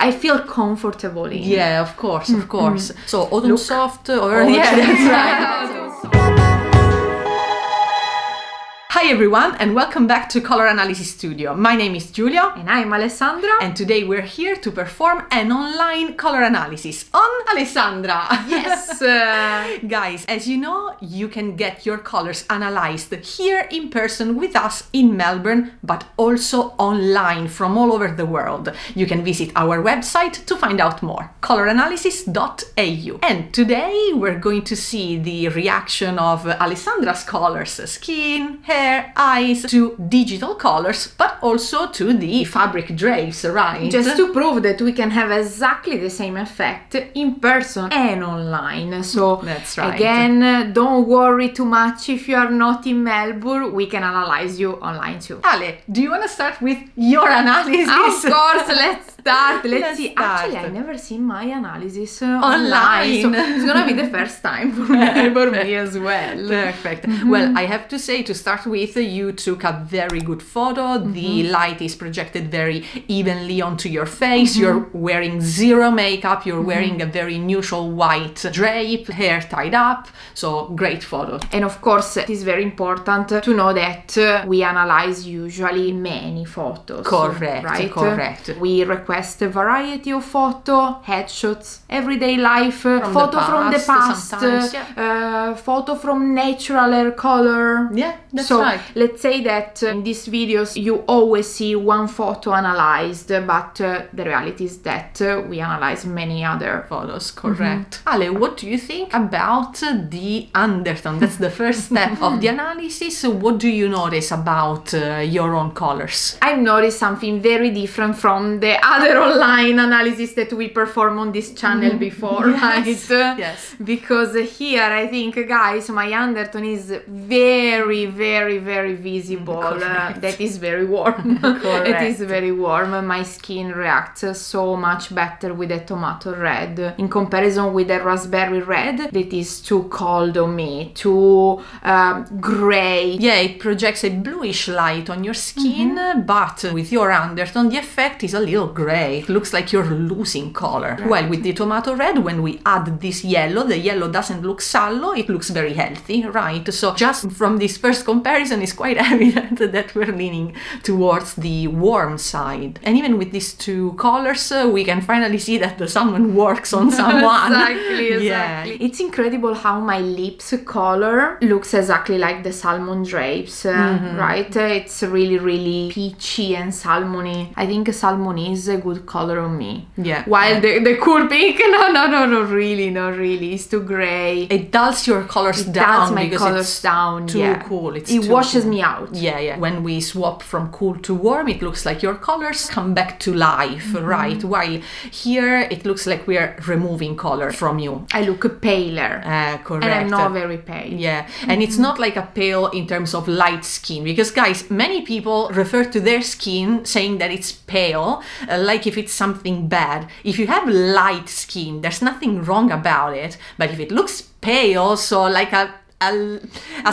I feel comfortable in. Yeah, of course. So autumn soft or Yeah, that's right. Hi everyone and welcome back to Color Analysis Studio. My name is Giulia And I'm Alessandra. and today we're here to perform an online color analysis on Alessandra. Yes. Guys, as you know, you can get your colors analyzed here in person with us in Melbourne, but also online from all over the world. You can visit our website to find out more, coloranalysis.au. And today we're going to see the reaction of Alessandra's colors, skin, hair, eyes, to digital colors, but also to the fabric drapes, right? Just to prove that we can have exactly the same effect in person and online. So That's right. Again, don't worry too much if you are not in Melbourne. We can analyze you online too. Ale, do you want to start with your analysis? Of course, let's start. Let's see. start. Actually, I've never seen my analysis online. So it's gonna be the first time for me as well. Perfect. Well, I have to say, to start with, you took a very good photo. The light is projected very evenly onto your face. You're wearing zero makeup. You're wearing a very neutral white drape, hair tied up. So great photo. And of course, it is very important to know that we analyze usually many photos. Correct, right? correct. We request a variety of photo, headshots, everyday life, photo from the past, sometimes, photo from natural hair color. Yeah, that's so right. let's say that in these videos you always see one photo analyzed, but the reality is that we analyze many other Photos, correct. Ale, what do you think about the undertone? That's the first step of the analysis. What do you notice about your own colors? I've noticed something very different from the other online analysis that we perform on this channel before, right? Yes. Because here, I think, guys, my undertone is very, very, very visible. Correct. That is very warm. Correct. It is very warm. My skin reacts so much better with the tomato red in comparison with the raspberry red that is too cold on me, too gray. Yeah, it projects a bluish light on your skin, but with your undertone, the effect is a little gray. It looks like you're losing color. Right. While with the tomato red, when we add this yellow, the yellow doesn't look sallow, it looks very healthy, right? So just from this first comparison, it's quite evident that we're leaning towards the warm side. And even with these two colors, we can finally see that the salmon works on someone. Exactly. Yeah. It's incredible how my lips color looks exactly like the salmon drapes, right? It's really, really peachy and salmony. I think salmon is a good color on me. Yeah. While the cool pink, no, really, not really. It's too gray. It dulls your colors down Dulls my because colors it's down. too Yeah. cool. It washes me out. Yeah. When we swap from cool to warm, it looks like your colors come back to life, right? While here, it looks like we are removing color from you. I look paler. Correct. And I'm not very pale. Yeah, and it's not like a pale in terms of light skin, because guys, many people refer to their skin saying that it's pale, like if it's something bad. If you have light skin, there's nothing wrong about it, but if it looks pale, so like a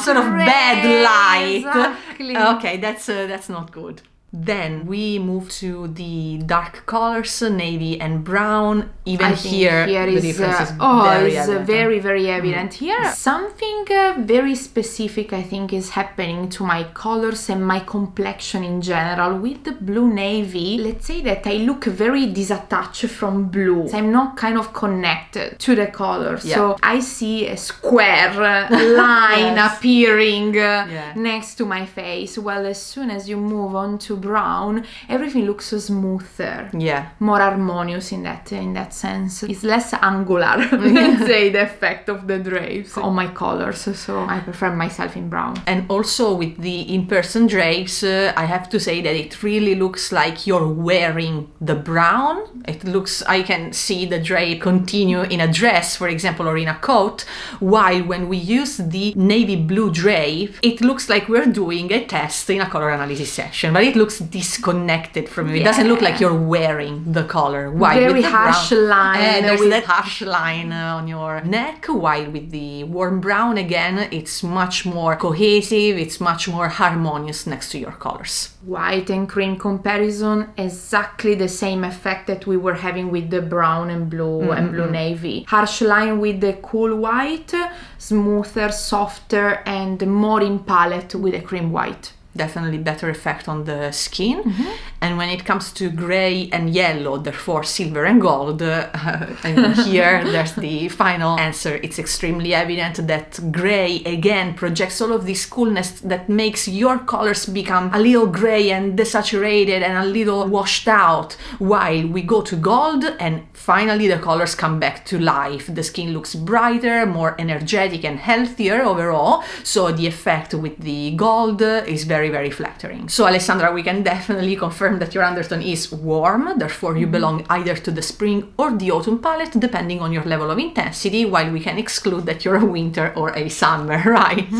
sort of Gray, bad light, exactly. okay, that's not good. Then we move to the dark colors, navy and brown. Even I think here the is, difference is very very evident. very evident. Here, something very specific, I think, is happening to my colors and my complexion in general. With the blue navy, let's say that I look very disattached from blue. I'm not kind of connected to the color. Yeah. So I see a square line Yes. appearing Yeah. next to my face. Well, as soon as you move on to brown, everything looks smoother. Yeah. More harmonious in that sense. It's less angular, let's say, the effect of the drapes on my colors. So I prefer myself in brown. And also with the in-person drapes, I have to say that it really looks like you're wearing the brown. It looks, I can see the drape continue in a dress, for example, or in a coat, while when we use the navy blue drape, it looks like we're doing a test in a color analysis session, but it looks looks disconnected from you. It doesn't look like you're wearing the color. While Very with the harsh brown, line. there's that harsh line on your neck, while with the warm brown, again, it's much more cohesive, it's much more harmonious next to your colors. White and cream comparison, exactly the same effect that we were having with the brown and blue and blue navy. Harsh line with the cool white, smoother, softer, and more in palette with the cream white. Definitely better effect on the skin. And when it comes to gray and yellow, therefore silver and gold, and here there's the final answer. It's extremely evident that gray again projects all of this coolness that makes your colors become a little gray and desaturated and a little washed out, while we go to gold and finally the colors come back to life. The skin looks brighter, more energetic and healthier overall, so the effect with the gold is very, very flattering. So Alessandra, we can definitely confirm that your undertone is warm, therefore you belong either to the spring or the autumn palette, depending on your level of intensity, while we can exclude that you're a winter or a summer, right?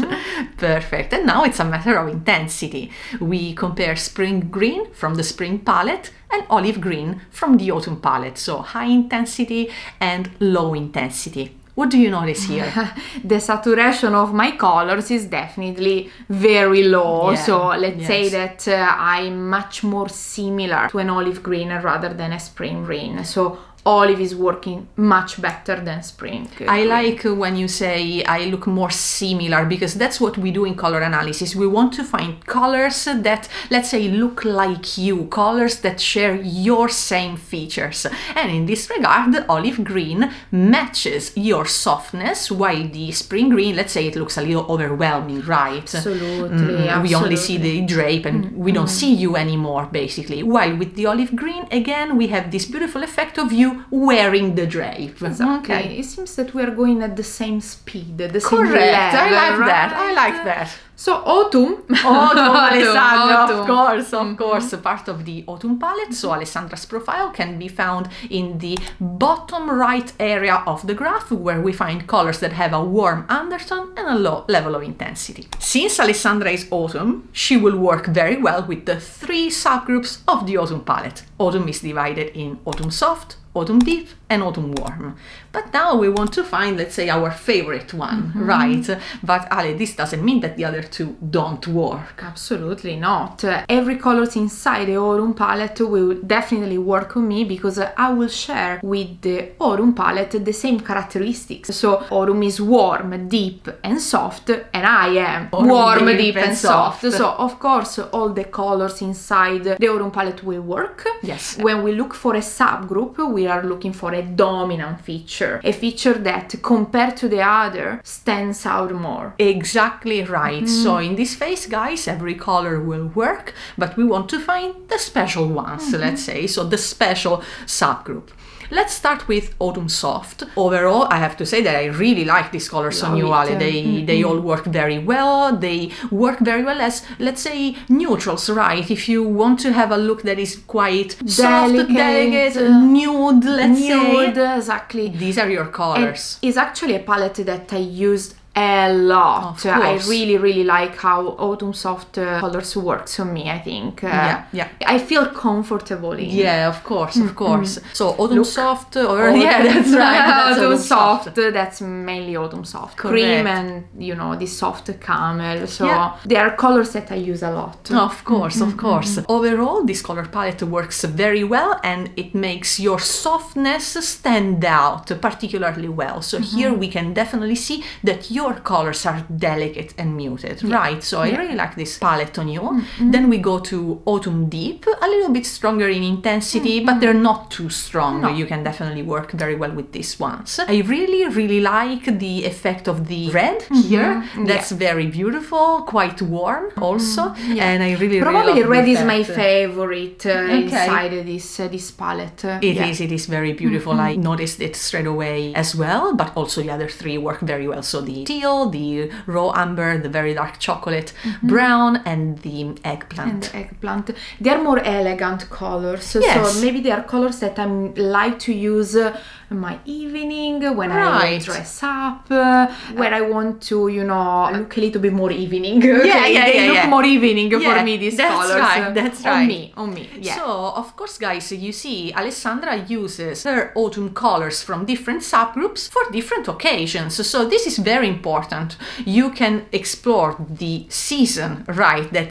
Perfect. And now it's a matter of intensity. We compare spring green from the spring palette and olive green from the autumn palette, so high intensity and low intensity. What do you notice here? The saturation of my colors is definitely very low. So let's say that I'm much more similar to an olive green rather than a spring green. So olive is working much better than spring green. I like when you say I look more similar, because that's what we do in color analysis. We want to find colors that, let's say, look like you, colors that share your same features. And in this regard, the olive green matches your softness, while the spring green, let's say, it looks a little overwhelming, right? Absolutely. We only see the drape and we don't see you anymore, basically. While with the olive green, again, we have this beautiful effect of you wearing the drape. Exactly. Okay. It seems that we are going at the same speed, the same Correct. level. I like right? that. I like that. So autumn. Alessandra, of course, part of the autumn palette. So Alessandra's profile can be found in the bottom right area of the graph, where we find colors that have a warm undertone and a low level of intensity. Since Alessandra is autumn, she will work very well with the 3 subgroups of the autumn palette. Autumn is divided in autumn soft, autumn deep, and autumn warm. But now we want to find, let's say, our favorite one, right? But Ale, this doesn't mean that the other 2 don't work. Absolutely not. Every colors inside the autumn palette will definitely work on me, because I will share with the autumn palette the same characteristics. So autumn is warm, deep, and soft, and I am warm, deep, and soft. So of course all the colors inside the autumn palette will work. Yes. When we look for a subgroup, we are looking for a dominant feature, a feature that compared to the other stands out more. Exactly right. So in this phase, guys, every color will work, but we want to find the special ones, let's say, so the special subgroup. Let's start with Autumn Soft. Overall, I have to say that I really like these colors on you, Ale. They all work very well. They work very well as, let's say, neutrals, right? If you want to have a look that is quite soft, delicate, nude, let's say. Exactly. These are your colors. And it's actually a palette that I used a lot. I really like how autumn soft colors works on me, I think. I feel comfortable in. Yeah, of course. So autumn soft, or yeah, that's right. Autumn soft. That's mainly autumn soft. Correct. Cream and this soft camel. So they are colors that I use a lot. Of course. Overall, this color palette works very well, and it makes your softness stand out particularly well. So here we can definitely see that your colors are delicate and muted, right? So I really like this palette on you. Then we go to Autumn Deep, a little bit stronger in intensity, but they're not too strong. You can definitely work very well with these ones. I really like the effect of the red here. That's very beautiful, quite warm also, and I really probably love red the is my effect. favorite inside this palette. It is very beautiful. I noticed it straight away as well, but also the other 3 work very well. So the teal, the raw amber, the very dark chocolate brown, and the eggplant. And the eggplant. They are more elegant colors. Yes. So maybe they are colors that I like to use in my evening when I dress up, where I want to, look a little bit more evening. They look more evening for me, these colors. That's right. On me. Yeah. So, of course, guys, you see, Alessandra uses her autumn colors from different subgroups for different occasions. So this is very important. You can explore the season, right, that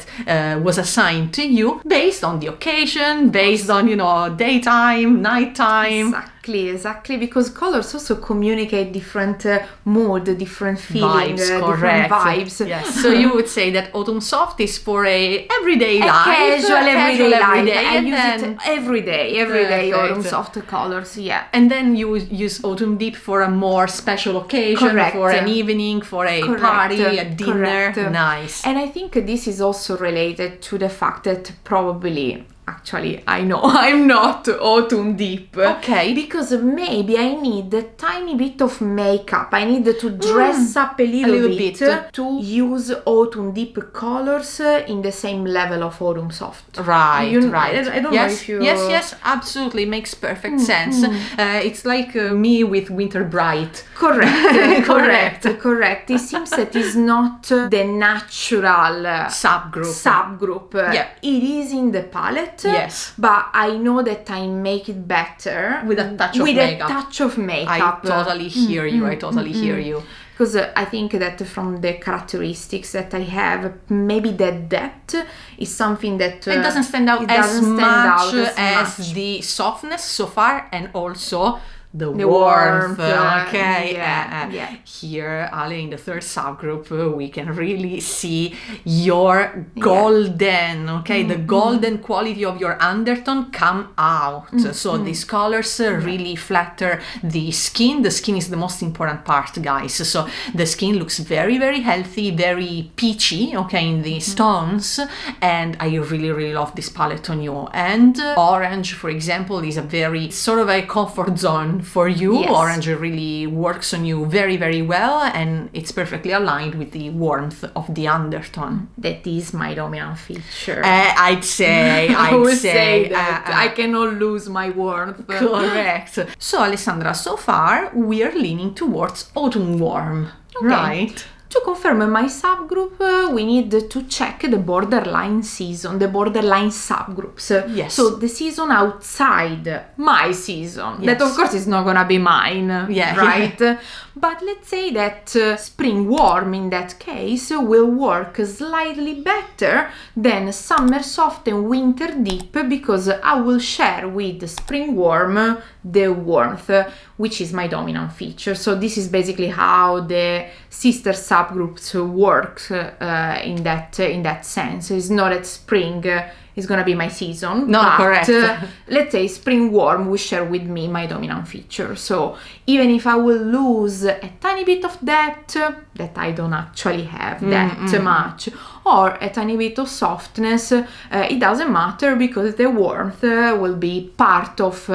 was assigned to you based on the occasion, based on, daytime, nighttime. Exactly, because colors also communicate different mood, different feeling, different vibes. Yes. So you would say that autumn soft is for a everyday life, casual everyday life. I use then it every day. Autumn soft colors, yeah. And then you use autumn deep for a more special occasion, for an evening, for a party, a dinner. Nice. And I think this is also related to the fact that probably, actually, I know I'm not autumn deep. Okay. Because maybe I need a tiny bit of makeup. I need to dress up a little bit to use autumn deep colors in the same level of autumn soft. Right. I don't know if you... Yes, absolutely. Makes perfect sense. It's like me with winter bright. Correct. It seems that it's not the natural subgroup. Yeah. It is in the palette. Yes. But I know that I make it better with a touch of makeup. I totally hear you. Because I think that from the characteristics that I have, maybe the depth is something that it doesn't stand out as much as the softness so far, and also the warmth. Okay. Yeah. Here, Ale, in the third subgroup, we can really see your golden, the golden quality of your undertone come out. So these colors really flatter the skin. The skin is the most important part, guys. So the skin looks very, very healthy, very peachy, in these tones. And I really, really love this palette on you. And orange, for example, is a very sort of a comfort zone for you. Yes. Orange really works on you very, very well, and it's perfectly aligned with the warmth of the undertone. That is my dominant feature. I'd say that I cannot lose my warmth. Correct. So Alessandra, so far we are leaning towards autumn warm, right? To confirm my subgroup, we need to check the borderline season, the borderline subgroups. Yes. So the season outside my season. Yes. That of course is not gonna be mine, right? But let's say that spring warm in that case will work slightly better than summer soft and winter deep, because I will share with spring warm the warmth, which is my dominant feature. So this is basically how the sister subgroups work in that sense. It's not that spring is gonna be my season. No, but, correct. Let's say spring warm will share with me my dominant feature. So even if I will lose a tiny bit of depth, that I don't actually have that much, or a tiny bit of softness, it doesn't matter, because the warmth will be part of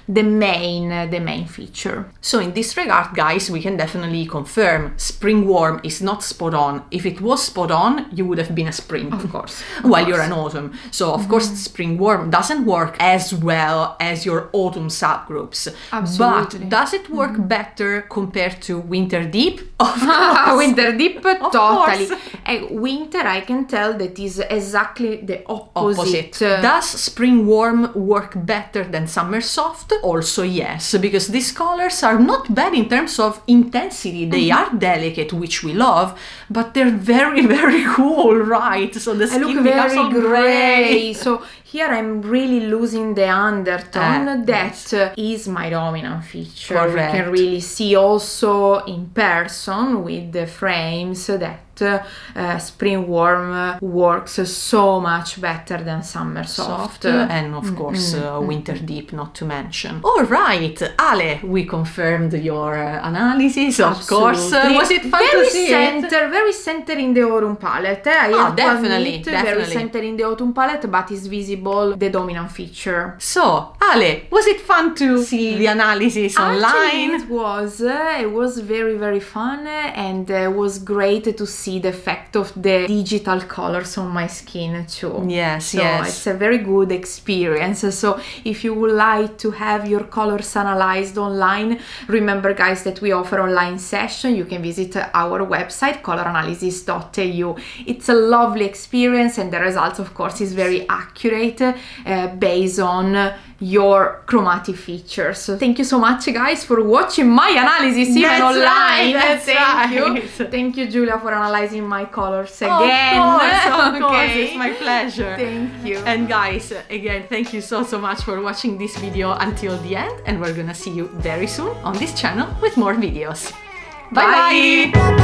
the main feature. So in this regard, guys, we can definitely confirm spring warm is not spot on. If it was spot on, you would have been a spring. Of course. While you're an autumn. So of course spring warm doesn't work as well as your autumn subgroups. Absolutely. But does it work better compared to winter deep? Of course. Winter deep, totally. Winter, I can tell that is exactly the opposite. Does spring warm work better than summer soft? Also yes, because these colors are not bad in terms of intensity. They are delicate, which we love, but they're very, very cool, right? So the skin becomes all gray. So here I'm really losing the undertone. That is my dominant feature. Correct. We can really see also in person with the frames that spring warm works so much better than summer soft. And of course winter deep, not to mention. All right, Ale, we confirmed your analysis. Of course, was it fun to see very center in the autumn palette. I have definitely, to admit, very center in the autumn palette, but is visible visible the dominant feature. So, Ale, was it fun to see the analysis online? Actually, it was very, very fun, and it was great to see the effect of the digital colors on my skin too. Yes, so yes. It's a very good experience. So if you would like to have your colors analyzed online, remember guys that we offer online session. You can visit our website coloranalysis.eu. It's a lovely experience, and the result of course is very accurate based on your chromatic features. So thank you so much guys for watching my analysis even That's online. right, that's Thank you. right. Thank you Giulia for analyzing my colors Of again. course, it's my pleasure. Thank you. And guys, again, thank you so much for watching this video until the end, and we're gonna see you very soon on this channel with more videos. Bye bye!